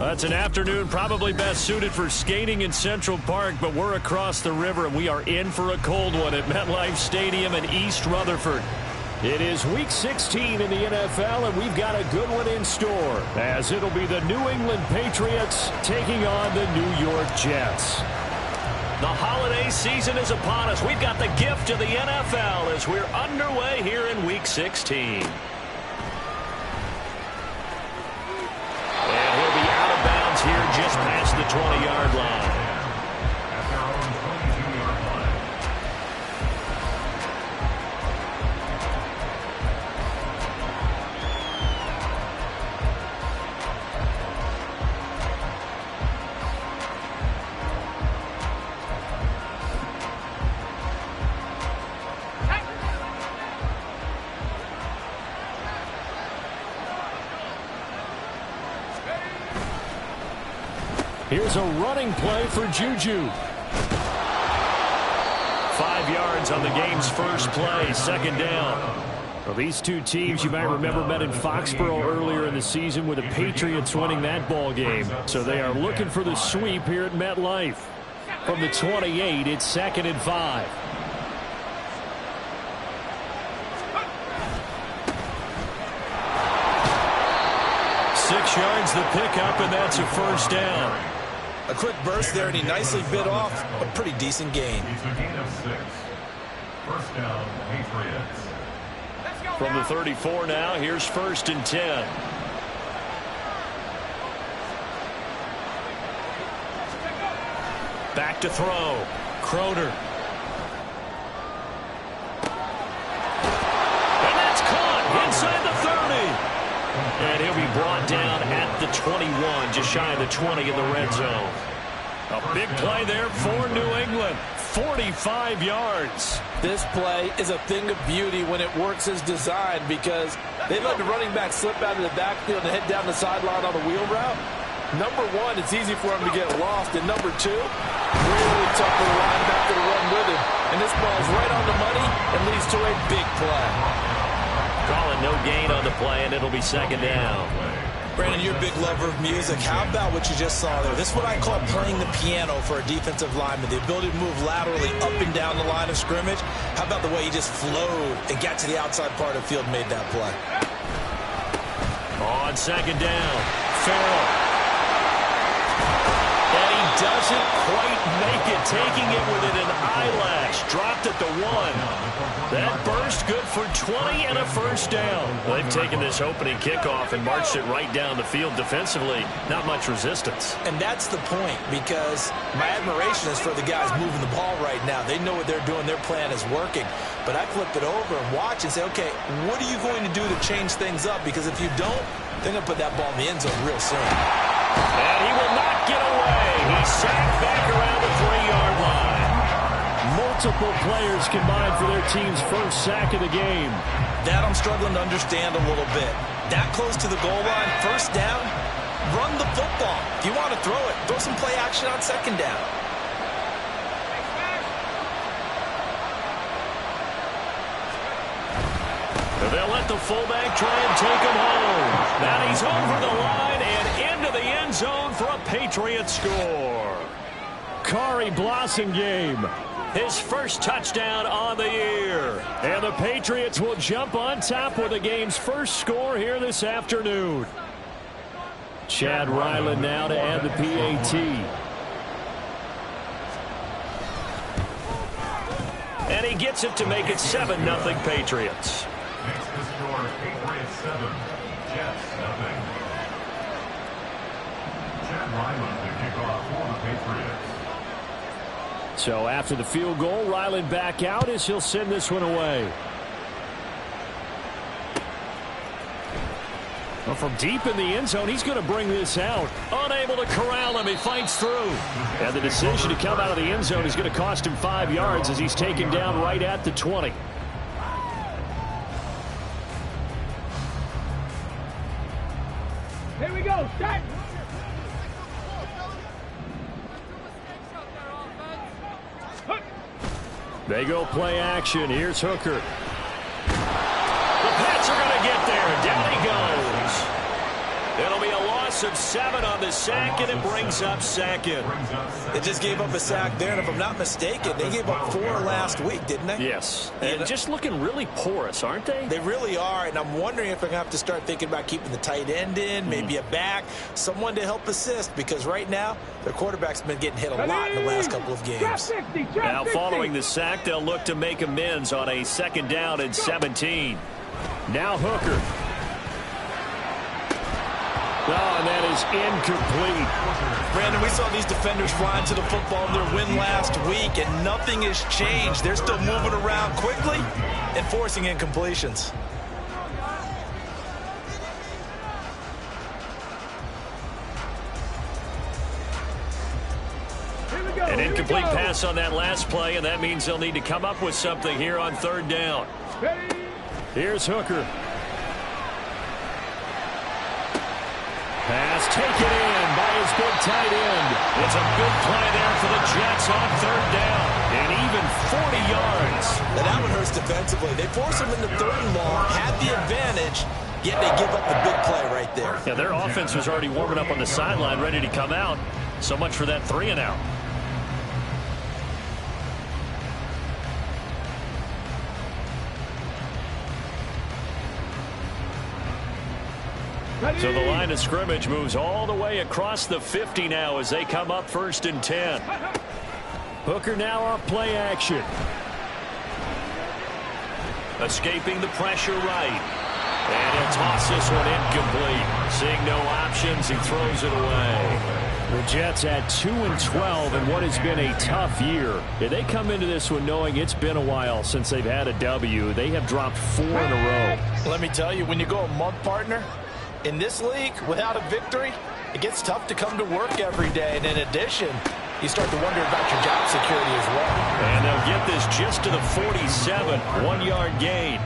That's an afternoon probably best suited for skating in Central Park, but we're across the river, and we are in for a cold one at MetLife Stadium in East Rutherford. It is Week 16 in the NFL, and we've got a good one in store, as it'll be the New England Patriots taking on the New York Jets. The holiday season is upon us. We've got the gift of the NFL as we're underway here in Week 16. Here just past the 20-yard line. Here's a running play for Juju. 5 yards on the game's first play, second down. Well, these two teams, you might remember, met in Foxborough earlier in the season with the Patriots winning that ball game. So they are looking for the sweep here at MetLife. From the 28, it's 2nd and 5. Six yards the pickup, and that's a first down. A quick burst there, and he nicely bit off a pretty decent gain. He's a gain of 6. First down, Patriots. From the 34 now, here's 1st and 10. Back to throw. Croner. And that's caught inside the 30. And he'll be brought down at the 21, just shy of the 20 in the red zone. A big play there for New England. 45 yards. This play is a thing of beauty when it works as designed, because they let the running back slip out of the backfield and head down the sideline on the wheel route. Number one, it's easy for him to get lost. And number two, really tough for the linebacker to run with him. And this ball's right on the money and leads to a big play. Calling no gain on the play, and it'll be 2nd down. Brandon, you're a big lover of music. How about what you just saw there? This is what I call playing the piano for a defensive lineman. The ability to move laterally up and down the line of scrimmage. How about the way he just flowed and got to the outside part of the field and made that play? On 2nd down, Farrell. And he doesn't quite make it, taking it within an eyelash. Dropped at the 1. That burst good for 20 and a first down. They've taken this opening kickoff and marched it right down the field defensively. Not much resistance. And that's the point, because my admiration is for the guys moving the ball right now. They know what they're doing. Their plan is working. But I flip it over and watch and say, okay, what are you going to do to change things up? Because if you don't, they're going to put that ball in the end zone real soon. And he will not get away. He's sacked back around the 3-yard line. Multiple players combined for their team's first sack of the game. That I'm struggling to understand a little bit. That close to the goal line, first down, run the football. If you want to throw it, throw some play action on 2nd down. They'll let the fullback try and take him home. Now he's over the line and into the end zone for a Patriots score. Kari Blossingame, his first touchdown on the year. And the Patriots will jump on top with the game's first score here this afternoon. Chad Ryland now to add the PAT. And he gets it to make it 7-0 Patriots. Makes the score Patriots 7, Jets 0. Chad Ryland to kick off for the Patriots. So after the field goal, Ryland back out as he'll send this one away. Well, from deep in the end zone, he's going to bring this out. Unable to corral him, he fights through. And the decision to come out of the end zone is going to cost him 5 yards as he's taken down right at the 20. Here we go, start. They go play action. Here's Hooker. The Pats are going to get there. Down he goes. It'll be a loss loss of 7 on the sack, and it brings up second. They just gave up a sack there, and if I'm not mistaken, they gave up 4 last week, didn't they? Yes, and just looking really porous, aren't they? They really are, and I'm wondering if they're going to have to start thinking about keeping the tight end in, maybe a back, someone to help assist, because right now, their quarterback's been getting hit a lot in the last couple of games. Now, following the sack, they'll look to make amends on a 2nd down and 17. Now Hooker. Oh, and that is incomplete. Brandon, we saw these defenders flying to the football in their win last week, and nothing has changed. They're still moving around quickly and forcing incompletions. An incomplete pass on that last play, and that means they'll need to come up with something here on 3rd down. Here's Hooker. Pass taken in by his big tight end. It's a big play there for the Jets on 3rd down. And even 40 yards. Now that one hurts defensively. They force him into 3rd and long, had the advantage, yet they give up the big play right there. Yeah, their offense was already warming up on the sideline, ready to come out. So much for that 3 and out. So the line of scrimmage moves all the way across the 50 now as they come up 1st and 10. Hooker now off play action. Escaping the pressure right. And he'll toss this one incomplete. Seeing no options, he throws it away. The Jets at 2-12 in what has been a tough year. They come into this one knowing it's been a while since they've had a W. They have dropped 4 in a row. Let me tell you, when you go a month, partner, in this league, without a victory, it gets tough to come to work every day. And in addition, you start to wonder about your job security as well. And they'll get this just to the 47, 1-yard gain.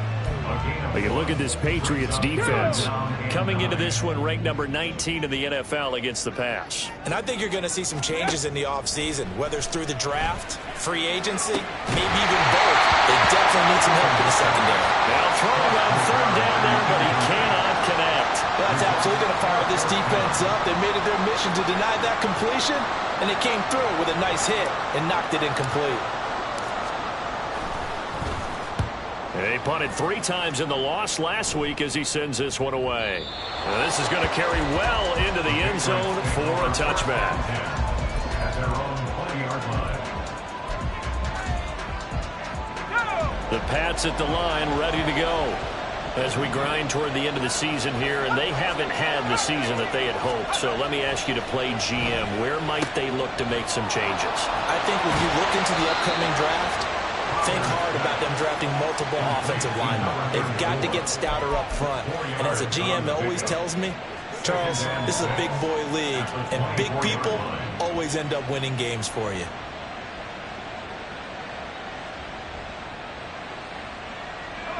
But you look at this Patriots defense coming into this one ranked number 19 in the NFL against the pass. And I think you're going to see some changes in the offseason, whether it's through the draft, free agency, maybe even both. They definitely need some help in the secondary. Now throwing on 3rd down there, but he cannot connect. That's absolutely going to fire this defense up. They made it their mission to deny that completion, and they came through with a nice hit and knocked it incomplete. They punted 3 times in the loss last week as he sends this one away. Now this is going to carry well into the end zone for a touchback. The Pats at the line ready to go as we grind toward the end of the season here, and they haven't had the season that they had hoped. So let me ask you to play GM. Where might they look to make some changes? I think when you look into the upcoming draft, think hard about them drafting multiple offensive linemen. They've got to get stouter up front. And as a GM always tells me, Charles, this is a big boy league, and big people always end up winning games for you.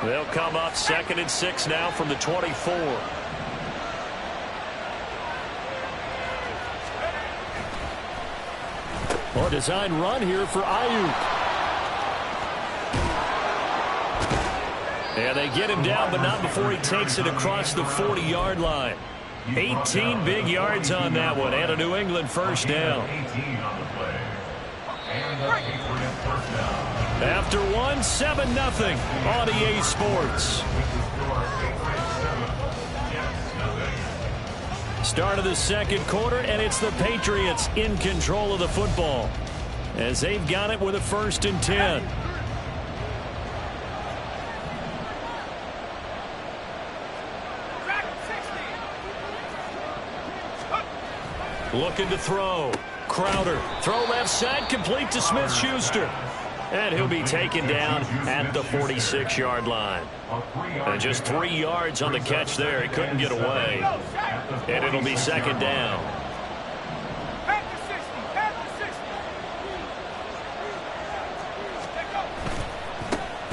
They'll come up 2nd and 6 now from the 24. A design run here for Ayuk. And they get him down, but not before he takes it across the 40-yard line. 18 big yards on that one, and a New England 1st down. After 1, 7-0 on EA Sports. Start of the 2nd quarter, and it's the Patriots in control of the football as they've got it with a 1st and 10. Looking to throw. Crowder. Throw left side, complete to Smith-Schuster. And he'll be taken down at the 46-yard line. And just 3 yards on the catch there. He couldn't get away. And it'll be 2nd down.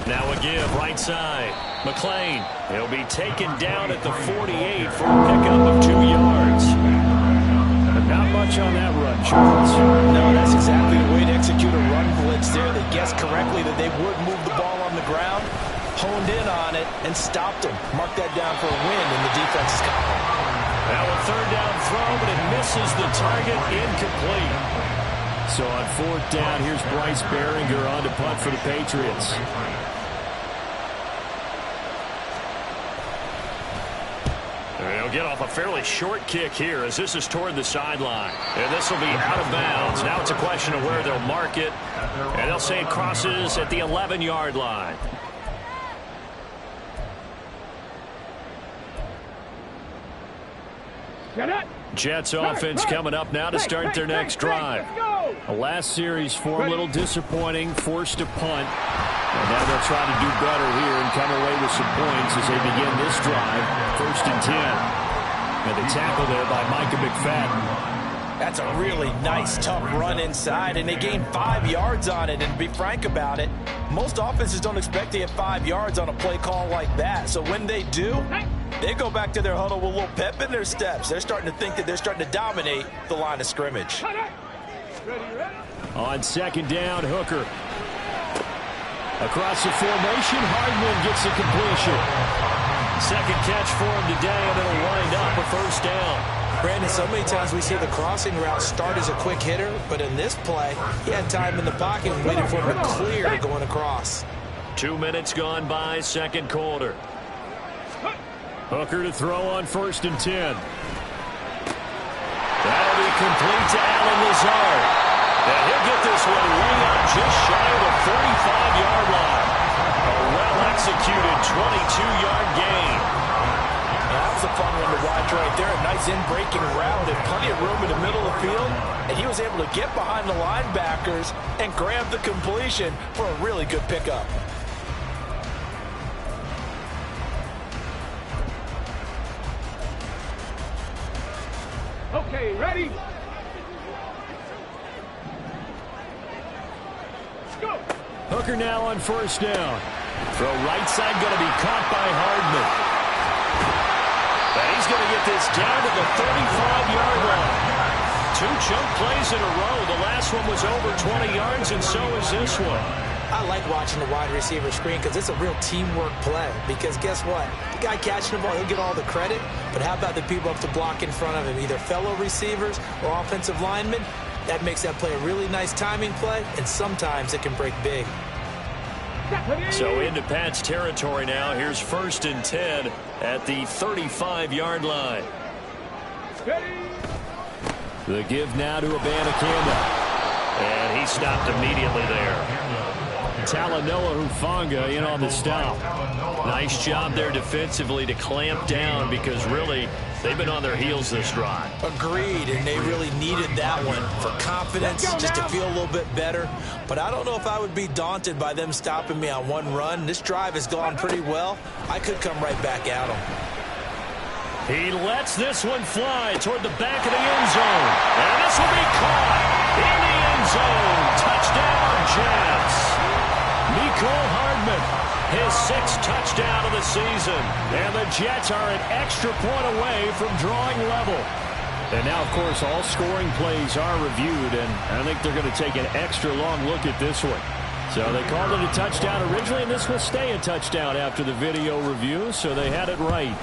Now a give, right side. McLean. He'll be taken down at the 48 for a pickup of 2 yards. But not much on that run, Charles. No, that's exactly the way to execute a run blitz there. They guessed correctly that they would move the ball on the ground, honed in on it, and stopped him. Mark that down for a win in the defense's column. Now a third down throw, but it misses the target, incomplete. So on fourth down, here's Bryce Behringer on to punt for the Patriots. He'll get off a fairly short kick here as this is toward the sideline. And this will be out of bounds. Now it's a question of where they'll mark it. And they'll say it crosses at the 11-yard line. Jets offense coming up now to start their next drive. The last series for them, a little disappointing, forced to punt. And now they'll try to do better here and come away with some points as they begin this drive. 1st and 10. And the tackle there by Micah McFadden. That's a really nice, tough run inside, and they gained 5 yards on it. And to be frank about it, most offenses don't expect to get 5 yards on a play call like that. So when they do, they go back to their huddle with a little pep in their steps. They're starting to think that they're starting to dominate the line of scrimmage. On 2nd down, Hooker. Across the formation, Hardman gets a completion. Second catch for him today, and it'll wind up a 1st down. Brandon, so many times we see the crossing route start as a quick hitter, but in this play, he had time in the pocket and waited for him to clear going across. 2 minutes gone by, 2nd quarter. Hooker to throw on 1st and 10. That'll be complete to Allen Lazard. And he'll get this one way up just shy of the 45-yard line. A well-executed 22-yard gain. That was a fun one to watch right there. A nice in-breaking route and plenty of room in the middle of the field. And he was able to get behind the linebackers and grab the completion for a really good pickup. Okay, ready? Go. Hooker now on 1st down. Throw right side going to be caught by Hardman. And he's going to get this down to the 35-yard line. 2 chunk plays in a row. The last one was over 20 yards, and so is this one. I like watching the wide receiver screen because it's a real teamwork play. Because guess what? The guy catching the ball, he'll get all the credit. But how about the people up to block in front of him, either fellow receivers or offensive linemen? That makes that play a really nice timing play, and sometimes it can break big. So into Pat's territory now. Here's 1st and 10 at the 35-yard line. The give now to Abanikanda. And he stopped immediately there. Talanoa Hufanga in on the stop. Nice job there defensively to clamp down because really they've been on their heels this drive. Agreed, and they really needed that one for confidence, just to feel a little bit better. But I don't know if I would be daunted by them stopping me on one run. This drive has gone pretty well. I could come right back at them. He lets this one fly toward the back of the end zone. And this will be caught in the end zone. Touchdown, Jets. Mecole Hardman, his 6th touchdown of the season. And the Jets are an extra point away from drawing level. And now, of course, all scoring plays are reviewed, and I think they're going to take an extra long look at this one. So they called it a touchdown originally, and this will stay a touchdown after the video review, so they had it right.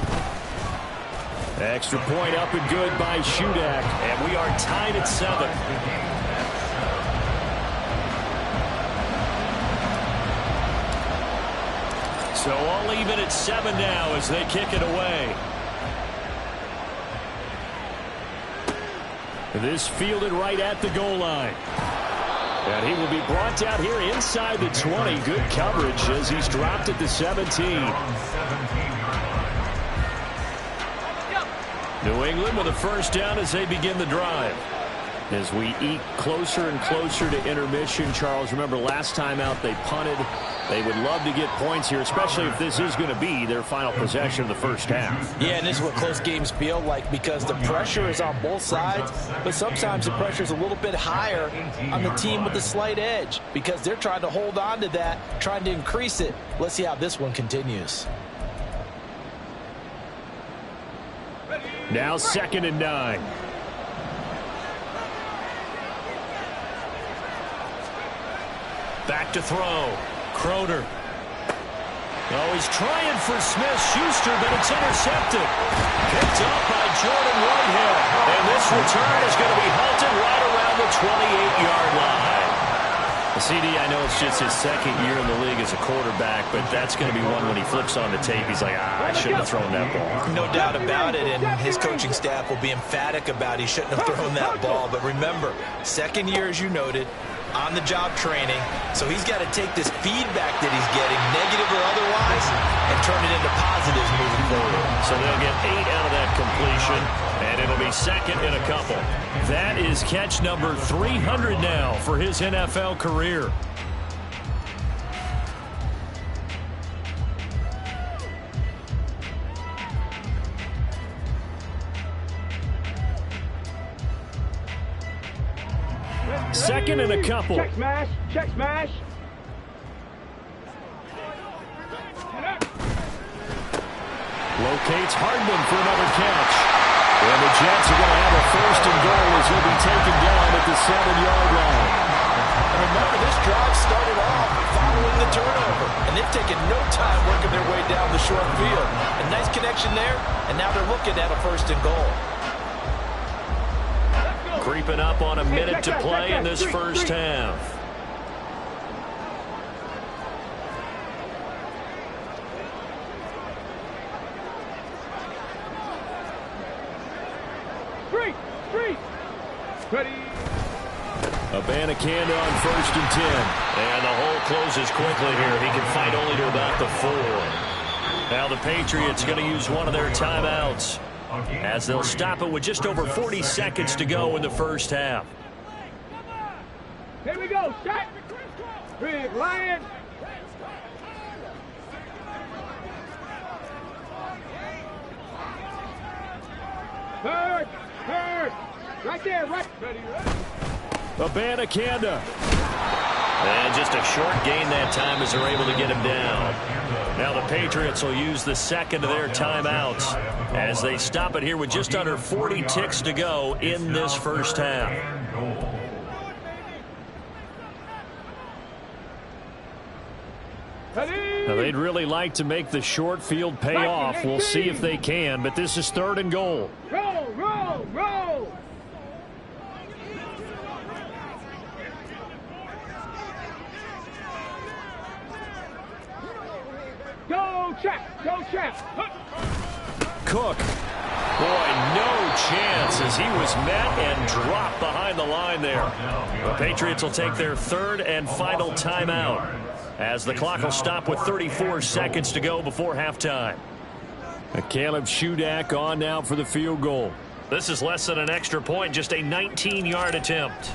Extra point up and good by Shudak, and we are tied at 7. So all even at 7 now as they kick it away. This fielded right at the goal line. And he will be brought down here inside the 20. Good coverage as he's dropped at the 17. New England with a 1st down as they begin the drive. As we eat closer and closer to intermission, Charles, remember last time out they punted. They would love to get points here, especially if this is going to be their final possession of the 1st half. Yeah, and this is what close games feel like because the pressure is on both sides, but sometimes the pressure is a little bit higher on the team with the slight edge because they're trying to hold on to that, trying to increase it. Let's see how this one continues. Now 2nd and 9. Back to throw. Croner. Oh, he's trying for Smith-Schuster, but it's intercepted. Picked up by Jordan Whitehead. And this return is going to be halted right around the 28-yard line. CD, I know it's just his second year in the league as a quarterback, but that's going to be one when he flips on the tape. He's like, I shouldn't have thrown that ball. No doubt about it, and his coaching staff will be emphatic about he shouldn't have thrown that ball. But remember, second year, as you noted, on-the-job training, so he's got to take this feedback that he's getting, negative or otherwise, and turn it into positives moving forward. So they'll get 8 out of that completion, and it'll be second and a couple. That is catch number 300 now for his NFL career. Second and a couple. Check smash. Check smash. Locates Hardman for another catch. And the Jets are going to have a first and goal as he'll be taken down at the 7-yard line. And remember, this drive started off following the turnover, and they've taken no time working their way down the short field. A nice connection there, and now they're looking at a first and goal. Creeping up on a minute to play in this first half. Ready. Abanikanda on first and 10. And the hole closes quickly here. He can fight only to about the 4. Now the Patriots going to use one of their timeouts, as they'll stop it with just over 40 seconds to go in the first half. Here we go. Set. Big Lion. Hurt. Right there. Right. Ready. Abanikanda. And just a short gain that time as they're able to get him down. Now the Patriots will use the second of their timeouts as they stop it here with just under 40 ticks to go in this first half. Now they'd really like to make the short field pay off. We'll see if they can, but this is third and goal. Roll. Go check. Cook. Boy, no chance as he was met and dropped behind the line there. The Patriots will take their third and final timeout as the clock will stop with 34 seconds to go before halftime. Caleb Shudak on now for the field goal. This is less than an extra point, just a 19-yard attempt.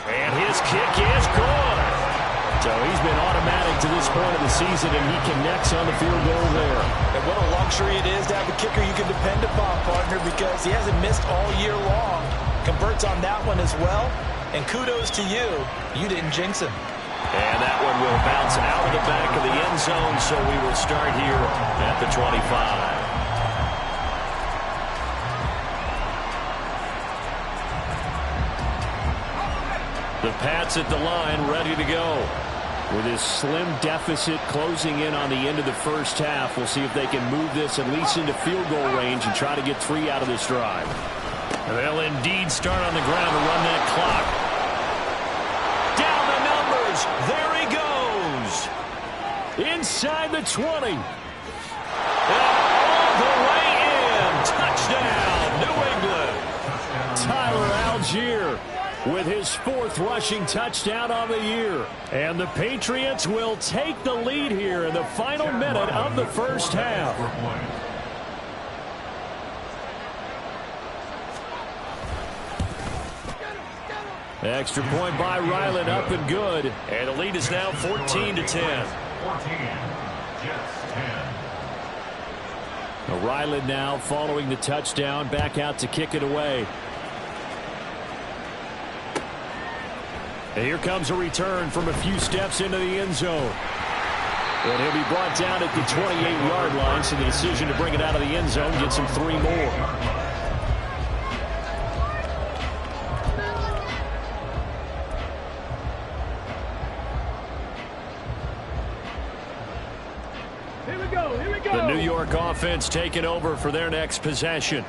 And his kick is good. So he's been automatic to this point of the season, and he connects on the field goal there. And what a luxury it is to have a kicker you can depend upon, partner, because he hasn't missed all year long. Converts on that one as well. And kudos to you. You didn't jinx him. And that one will bounce out of the back of the end zone, so we will start here at the 25. The Pats at the line, ready to go. With his slim deficit closing in on the end of the first half, we'll see if they can move this at least into field goal range and try to get 3 out of this drive. And they'll indeed start on the ground to run that clock. Down the numbers. There he goes. Inside the 20. And all the way in. Touchdown, New England. Tyler Algier with his 4th rushing touchdown on the year. And the Patriots will take the lead here in the final minute of the first half. Extra point by Ryland, up and good. And the lead is now 14-10. 14, Jets 10. Ryland now following the touchdown, back out to kick it away. And here comes a return from a few steps into the end zone. And he'll be brought down at the 28-yard line, so the decision to bring it out of the end zone gets him 3 more. New York offense taking over for their next possession.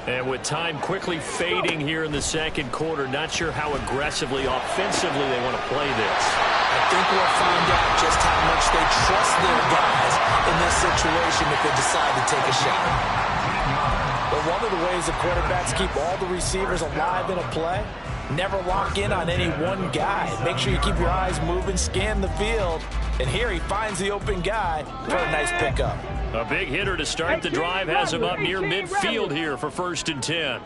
And with time quickly fading here in the second quarter, not sure how aggressively, offensively they want to play this. I think we'll find out just how much they trust their guys in this situation if they decide to take a shot. But one of the ways the quarterbacks keep all the receivers alive in a play, never lock in on any one guy. Make sure you keep your eyes moving, scan the field. And here he finds the open guy for a nice pickup. A big hitter to start the drive has him up near midfield here for 1st and 10.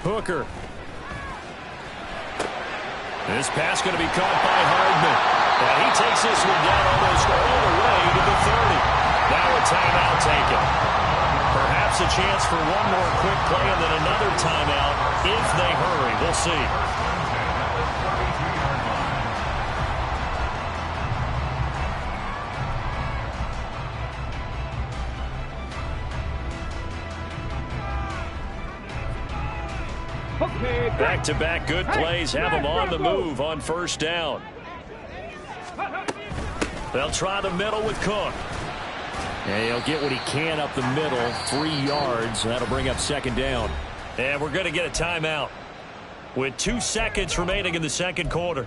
Hooker. This pass going to be caught by Hardman. And he takes this one down almost all the way to the 30. Now a timeout taken. Perhaps a chance for one more quick play and then another timeout if they hurry. We'll see. Back-to-back good plays have them on the move on 1st down. They'll try the middle with Cook. And he'll get what he can up the middle, 3 yards. That'll bring up 2nd down. And we're going to get a timeout with 2 seconds remaining in the second quarter.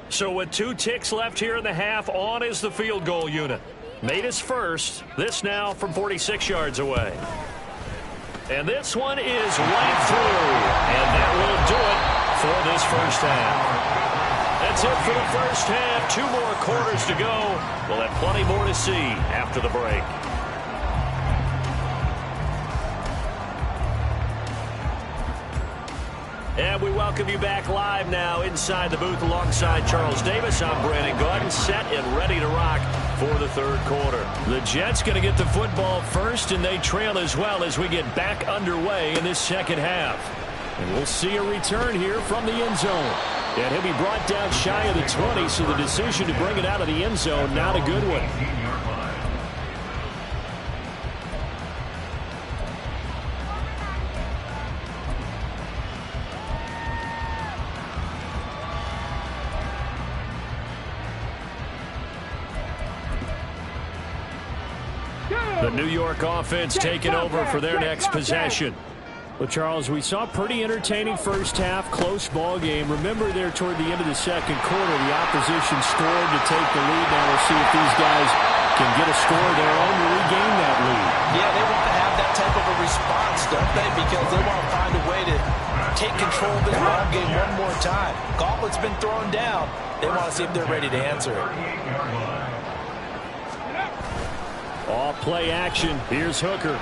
So with 2 ticks left here in the half, on is the field goal unit. Made his first. This now from 46 yards away. And this one is right through. And that will do it for this first half. That's it for the first half. 2 more quarters to go. We'll have plenty more to see after the break. And we welcome you back live now inside the booth alongside Charles Davis. I'm Brandon Gaudin, set and ready to rock for the third quarter. The Jets going to get the football first, and they trail as well as we get back underway in this second half. And we'll see a return here from the end zone. And he'll be brought down shy of the 20, so the decision to bring it out of the end zone, not a good one. The New York offense taking over for their next possession. Well, Charles, we saw a pretty entertaining first half, close ball game. Remember there toward the end of the second quarter, the opposition scored to take the lead. Now we'll see if these guys can get a score of their own to regain that lead. Yeah, they want to have that type of a response, don't they? Because they want to find a way to take control of this ball game one more time. Gauntlet's been thrown down. They want to see if they're ready to answer it. Off play action. Here's Hooker.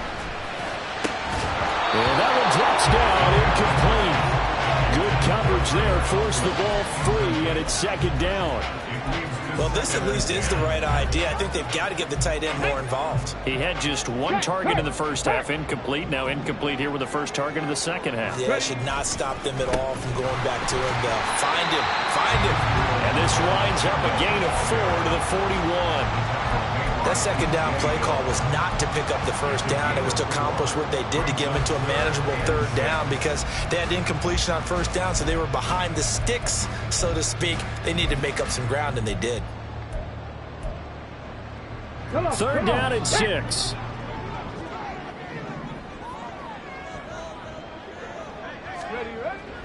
And that one drops down, incomplete. Good coverage there, forced the ball free, and it's 2nd down. Well, this at least is the right idea. I think they've got to get the tight end more involved. He had just 1 target in the first half, incomplete. Now incomplete here with the first target in the second half. Yeah, should not stop them at all from going back to him, though. Find him. And this winds up a gain of 4 to the 41. That 2nd down play call was not to pick up the first down. It was to accomplish what they did to get them into a manageable 3rd down because they had incompletion on 1st down, so they were behind the sticks, so to speak. They needed to make up some ground, and they did. 3rd down and 6.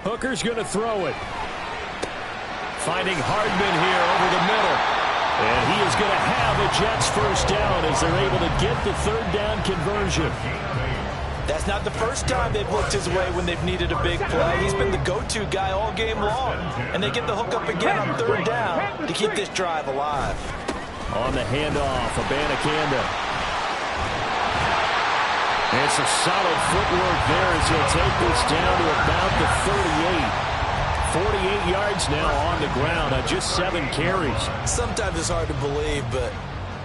Hooker's going to throw it. Finding Hardman here over the middle. And he is going to have a Jets first down as they're able to get the 3rd down conversion. That's not the first time they've looked his way when they've needed a big play. He's been the go-to guy all game long. And they get the hook up again on 3rd down to keep this drive alive. On the handoff, Abanikanda. It's a solid footwork there as he'll take this down to about the 38. 48 yards now on the ground on just 7 carries. Sometimes it's hard to believe, but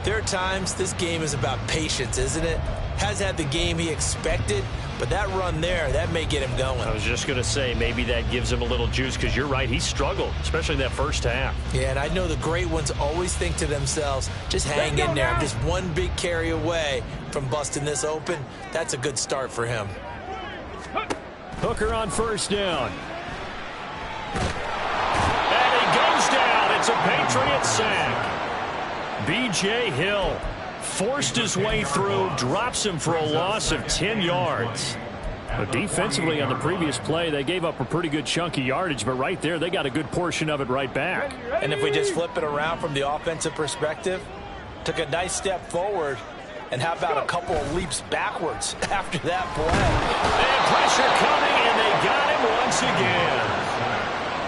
there are times this game is about patience, isn't it? has had the game he expected, but that run there, that may get him going. I was just going to say, maybe that gives him a little juice, because you're right, he struggled, especially that first half. Yeah, and I know the great ones always think to themselves, just hang in there. I'm just one big carry away from busting this open. That's a good start for him. Hooker on first down. And he goes down. It's a Patriot sack. B.J. Hill forced his way through, drops him for a loss of 10 yards. But defensively on the previous play, they gave up a pretty good chunk of yardage, but right there, they got a good portion of it right back. And if we just flip it around from the offensive perspective, took a nice step forward, and how about a couple of leaps backwards after that play? And pressure coming, and they got him once again.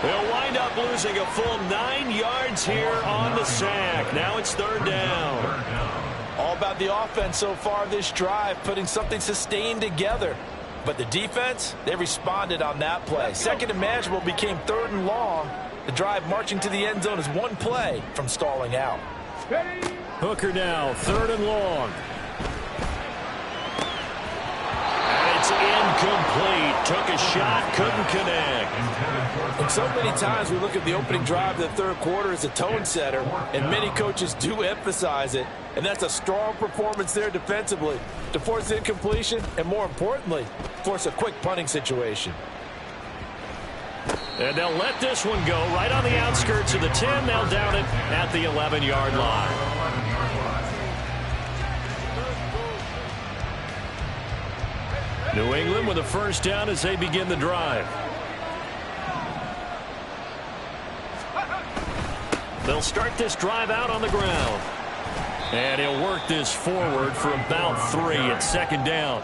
They'll wind up losing a full 9 yards here on the sack. Now it's third down. All about the offense so far this drive, putting something sustained together. But the defense, they responded on that play. Second and manageable became third and long. The drive marching to the end zone is one play from stalling out. Hooker now, third and long. And it's incomplete. Took a shot, couldn't connect. And so many times we look at the opening drive of the third quarter as a tone setter, and many coaches do emphasize it. And that's a strong performance there defensively to force incompletion and, more importantly, force a quick punting situation. And they'll let this one go right on the outskirts of the 10. They'll down it at the 11-yard line. New England with a first down as they begin the drive. They'll start this drive out on the ground. And he'll work this forward for about 3 at second down.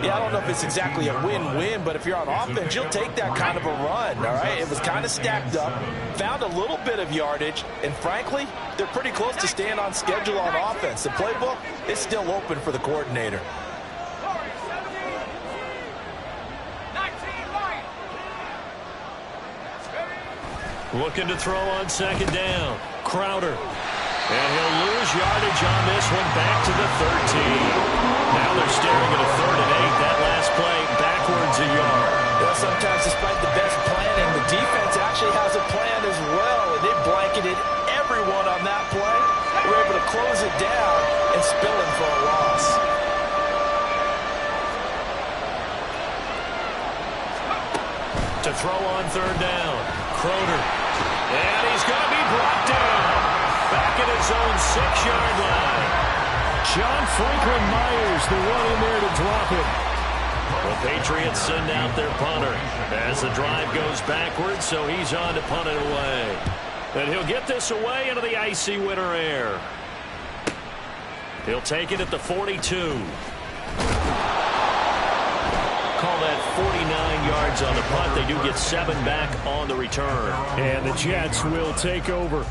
Yeah, I don't know if it's exactly a win-win, but if you're on offense, you'll take that kind of a run, all right? It was kind of stacked up, found a little bit of yardage, and frankly, they're pretty close to staying on schedule on offense. The playbook is still open for the coordinator. Looking to throw on second down. Crowder. And he'll lose yardage on this one back to the 13. Now they're staring at a 3rd and 8. That last play backwards a yard. Well, sometimes despite the best planning, the defense actually has a plan as well. And they blanketed everyone on that play. They were able to close it down and spill him for a loss. To throw on third down. Crowder. And he's going to be brought down. Back at his own 6-yard line. John Franklin Myers, the one in there to drop it. The Patriots send out their punter as the drive goes backwards, so he's on to punt it away. And he'll get this away into the icy winter air. He'll take it at the 42. Call that 49 yards on the punt. They do get 7 back on the return. And the Jets will take over.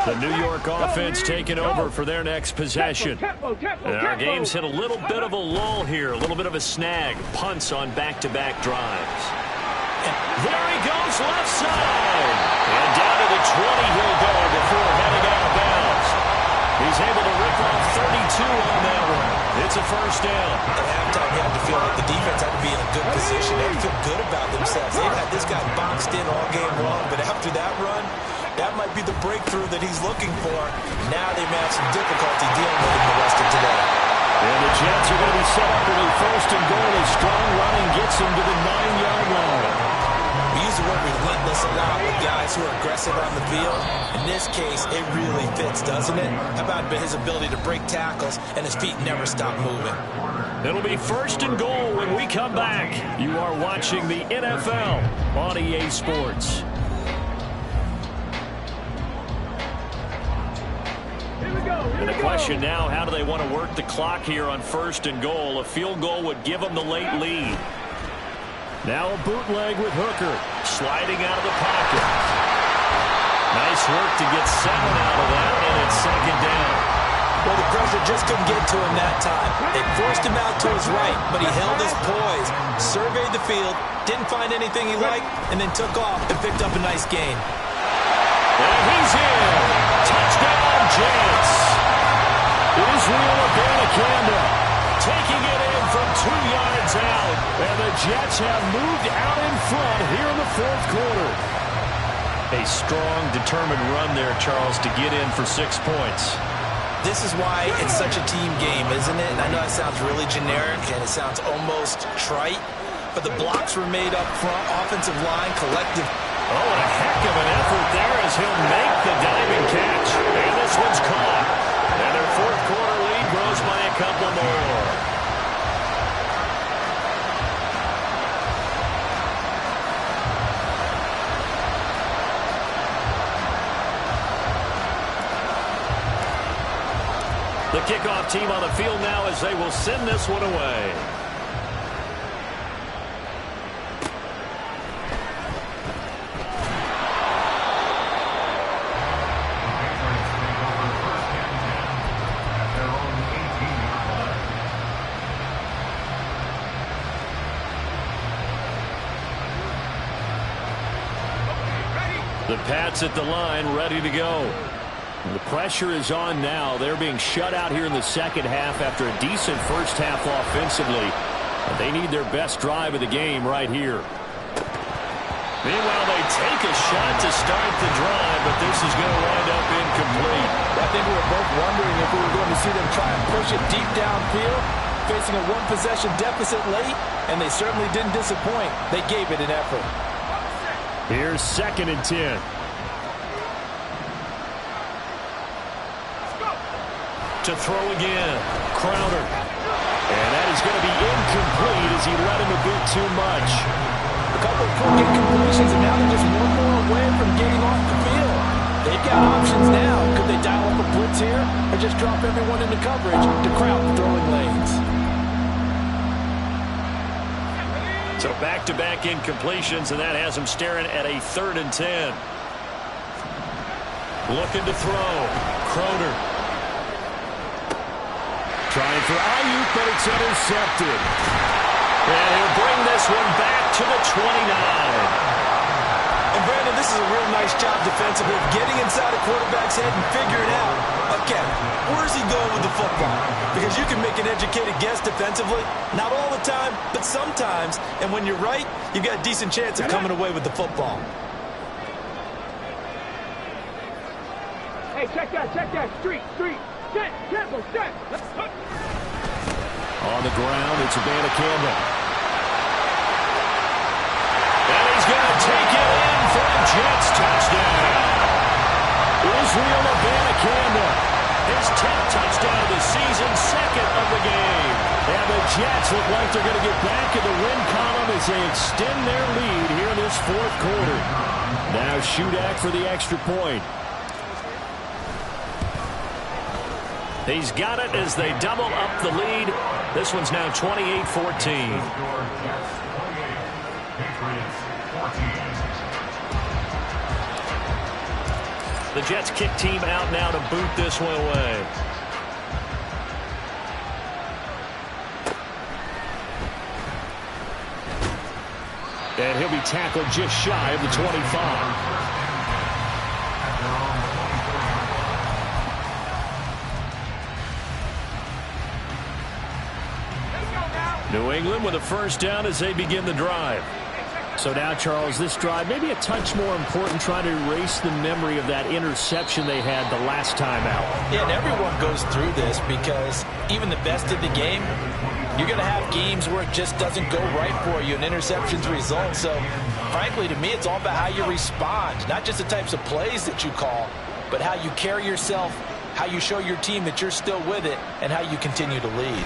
The New York offense taking over for their next possession. And our game's hit a little bit of a lull here, a little bit of a snag. Punts on back-to-back drives. And there he goes, left side. And down to the 20 he'll go before heading out of bounds. He's able to rip off 32 on that one. It's a first down. At halftime, you have to feel like the defense had to be in a good position. They had to feel good about themselves. They've had this guy boxed in all game long, but after that run, that might be the breakthrough that he's looking for. Now they may have some difficulty dealing with him the rest of today. And the Jets are going to be set up with a first and goal. A strong running gets them to the 9-yard line. We use the word relentless a lot with guys who are aggressive on the field. In this case, it really fits, doesn't it? How about his ability to break tackles and his feet never stop moving? It'll be first and goal when we come back. You are watching the NFL on EA Sports. And the question now, how do they want to work the clock here on first and goal? A field goal would give them the late lead. Now a bootleg with Hooker, sliding out of the pocket. Nice work to get 7 out of that, and it's second down. Well, the pressure just couldn't get to him that time. They forced him out to his right, but he held his poise, surveyed the field, didn't find anything he liked, and then took off and picked up a nice gain. And he's in. Touchdown, Jets. Israel Abanikanda taking it in from 2 yards out. And the Jets have moved out in front here in the fourth quarter. A strong, determined run there, Charles, to get in for 6 points. This is why it's such a team game, isn't it? And I know it sounds really generic and it sounds almost trite, but the blocks were made up front, offensive line, collective. Oh, and a heck of an effort there as he'll make the diving catch. And this one's caught. And their fourth quarter lead grows by a couple more. The kickoff team on the field now as they will send this one away. The Pats at the line, ready to go. The pressure is on now. They're being shut out here in the second half after a decent first half offensively. And they need their best drive of the game right here. Meanwhile, they take a shot to start the drive, but this is going to wind up incomplete. I think we were both wondering if we were going to see them try and push it deep downfield, facing a one-possession deficit late, and they certainly didn't disappoint. They gave it an effort. Here's 2nd and 10. To throw again. Crowder. And that is going to be incomplete as he let him a bit too much. A couple of quick incompletions, and now they're just one more away from getting off the field. They've got options now. Could they dial up a blitz here or just drop everyone into coverage to crowd the throwing lanes? So back-to-back incompletions, and that has him staring at a 3rd and 10. Looking to throw. Crowder. Trying for Ayuk, but it's intercepted. And he'll bring this one back to the 29. And Brandon, this is a real nice job defensively of getting inside a quarterback's head and figuring out, okay, where's he going with the football? Because you can make an educated guess defensively, not all the time, but sometimes. And when you're right, you've got a decent chance of coming away with the football. Hey, check that, street. Cancel, set. On the ground, it's Abanikanda. And he's going to take it in for a Jets touchdown. Israel Abanikanda, his 10th touchdown of the season, 2nd of the game. And the Jets look like they're going to get back in the win column as they extend their lead here in this fourth quarter. Now Shudak for the extra point. He's got it as they double up the lead. This one's now 28-14. The Jets kick team out now to boot this one away. And he'll be tackled just shy of the 25. New England with a first down as they begin the drive. So now, Charles, this drive maybe a touch more important, trying to erase the memory of that interception they had the last time out. Yeah, and everyone goes through this because even the best of the game, you're going to have games where it just doesn't go right for you and interceptions result. So, frankly, to me, it's all about how you respond, not just the types of plays that you call, but how you carry yourself, how you show your team that you're still with it, and how you continue to lead.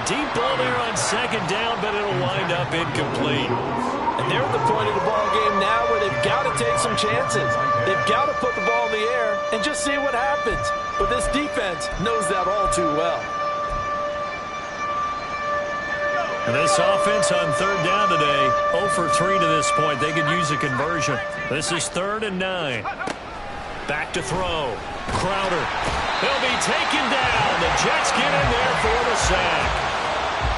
Deep ball there on 2nd down, but it'll wind up incomplete. And they're at the point of the ball game now where they've got to take some chances. They've got to put the ball in the air and just see what happens. But this defense knows that all too well. And this offense on 3rd down today, 0 for 3 to this point. They could use a conversion. This is 3rd and 9. Back to throw. Crowder. He'll be taken down. The Jets get in there for the sack.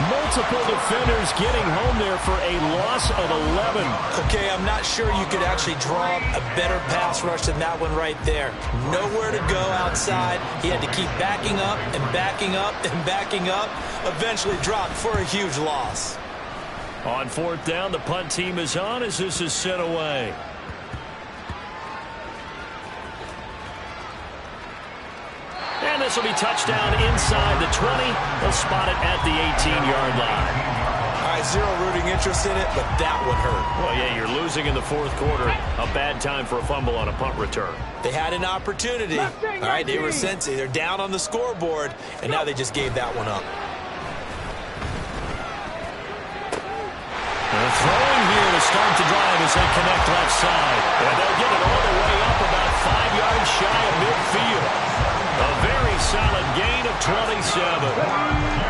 Multiple defenders getting home there for a loss of 11. Okay, I'm not sure you could actually draw a better pass rush than that one right there. Nowhere to go outside. He had to keep backing up and backing up and backing up. Eventually dropped for a huge loss. On fourth down, the punt team is on as this is sent away. And this will be touchdown inside the 20. They'll spot it at the 18-yard line. All right, zero rooting interest in it, but that would hurt. Well, yeah, you're losing in the fourth quarter. A bad time for a fumble on a punt return. They had an opportunity. All right, they were sensing. They're down on the scoreboard, and now they just gave that one up. They're throwing here to start the drive as they connect left side. And they'll get it all the way up about 5 yards shy of midfield. A very solid gain of 27.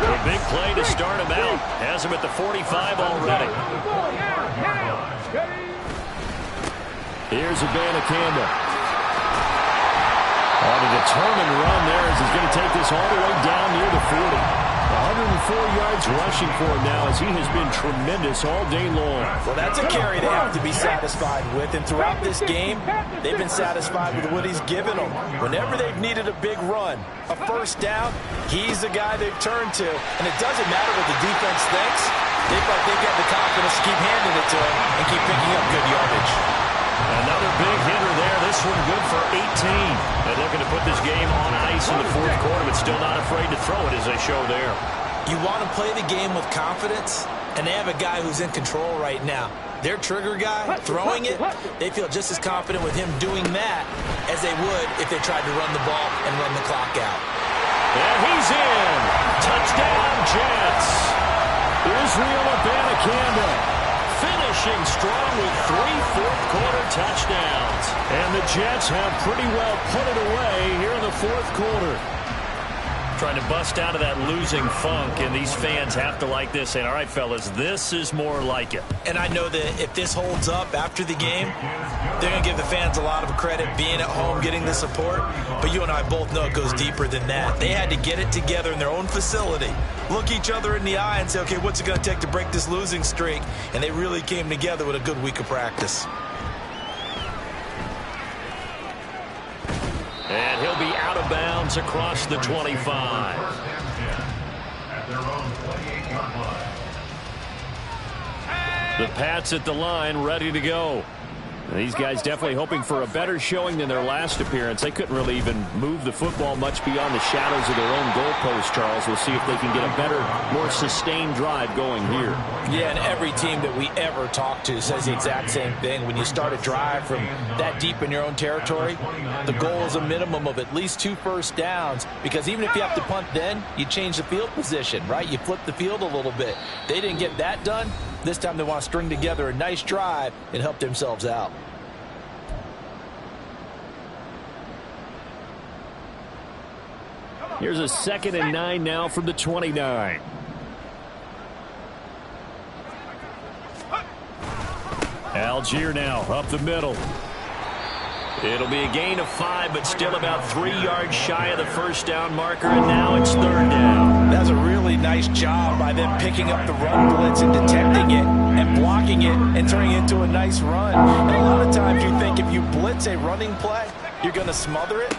A big play to start him out. Has him at the 45 already. Here's Abanikanda. On a determined run there as he's going to take this all the way down near the 40. 104 yards rushing for him now as he has been tremendous all day long. Well, that's a carry they have to be satisfied with. And throughout this game, they've been satisfied with what he's given them. Whenever they've needed a big run, a first down, he's the guy they've turned to. And it doesn't matter what the defense thinks. They felt they've got the confidence to keep handing it to him and keep picking up good yardage. Another big hitter there. This one good for 18. They're looking to put this game on ice in the fourth quarter, but still not afraid to throw it as they show there. You want to play the game with confidence, and they have a guy who's in control right now. Their trigger guy, throwing it, they feel just as confident with him doing that as they would if they tried to run the ball and run the clock out. And he's in. Touchdown, Jets. Israel Abanikanda finishing strong with 3 fourth-quarter touchdowns. And the Jets have pretty well put it away here in the fourth quarter. Trying to bust out of that losing funk, and these fans have to like this. And all right, fellas, this is more like it. And I know that if this holds up after the game, they're going to give the fans a lot of credit being at home, getting the support. But you and I both know it goes deeper than that. They had to get it together in their own facility, look each other in the eye and say, okay, what's it going to take to break this losing streak? And they really came together with a good week of practice. And he'll be out of bounds across the 25. The Pats at the line, ready to go. These guys definitely hoping for a better showing than their last appearance. They couldn't really even move the football much beyond the shadows of their own goalpost, Charles. We'll see if they can get a better, more sustained drive going here. Yeah, and every team that we ever talk to says the exact same thing. When you start a drive from that deep in your own territory, the goal is a minimum of at least 2 first downs, because even if you have to punt then, you change the field position, right? You flip the field a little bit. They didn't get that done. This time they want to string together a nice drive and help themselves out. Here's a 2nd and 9 now from the 29. Algier now up the middle. It'll be a gain of 5, but still about 3 yards shy of the first down marker, and now it's 3rd down. That's a really nice job by them picking up the run blitz and detecting it and blocking it and turning it into a nice run. And a lot of times you think if you blitz a running play, you're going to smother it.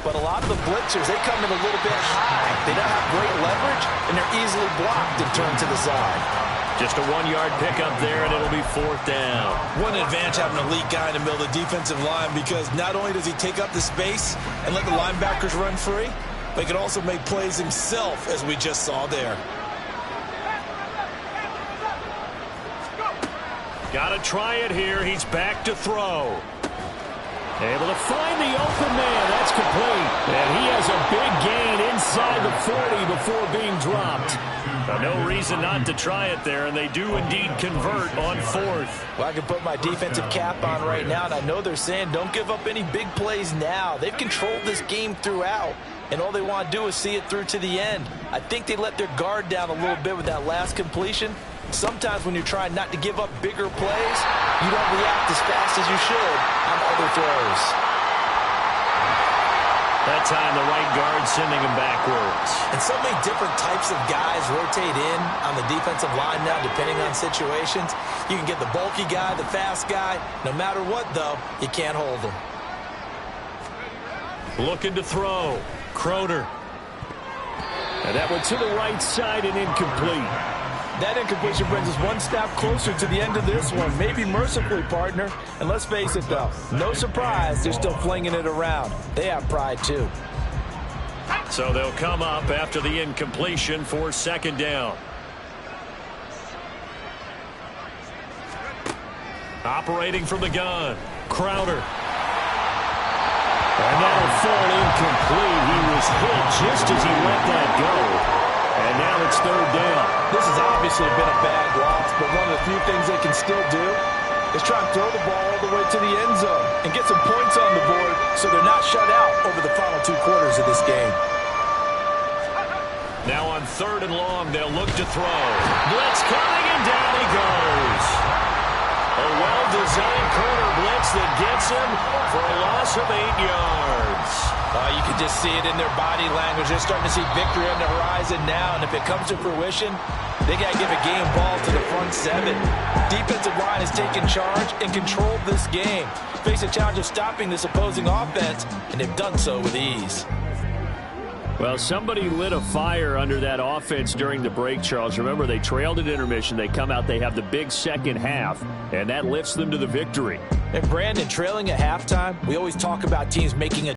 But a lot of the blitzers, they come in a little bit high. They don't have great leverage, and they're easily blocked and turned to the side. Just a 1-yard pickup there, and it'll be 4th down. What an advantage having a elite guy in the middle of the defensive line, because not only does he take up the space and let the linebackers run free, but he can also make plays himself, as we just saw there. Got to try it here. He's back to throw. Able to find the open man. That's complete. And he has a big gain inside the 40 before being dropped. No reason not to try it there, and they do indeed convert on 4th. Well, I can put my defensive cap on right now, and I know they're saying don't give up any big plays now. They've controlled this game throughout, and all they want to do is see it through to the end. I think they let their guard down a little bit with that last completion. Sometimes when you're trying not to give up bigger plays, you don't react as fast as you should on other throws. That time the right guard sending him backwards. And so many different types of guys rotate in on the defensive line now, depending on situations. You can get the bulky guy, the fast guy. No matter what, though, you can't hold him. Looking to throw. Croner. And that one to the right side and incomplete. That incompletion brings us one step closer to the end of this one. Maybe mercifully, partner. And let's face it, though, no surprise, they're still flinging it around. They have pride, too. So they'll come up after the incompletion for second down. Operating from the gun. Crowder. And that'll fall incomplete. He was hit just as he let that go. And now it's third down. This has obviously been a bad loss, but one of the few things they can still do is try and throw the ball all the way to the end zone and get some points on the board so they're not shut out over the final 2 quarters of this game. Now on third and long, they'll look to throw. Blitz coming, and down he goes. A well-designed corner blitz that gets him for a loss of 8 yards. You can just see it in their body language. They're starting to see victory on the horizon now, and if it comes to fruition, they got to give a game ball to the front 7. Defensive line has taken charge and controlled this game. Face a challenge of stopping this opposing offense, and they've done so with ease. Well, somebody lit a fire under that offense during the break, Charles. Remember, they trailed at intermission. They come out, they have the big second half, and that lifts them to the victory. And Brandon, trailing at halftime, we always talk about teams making a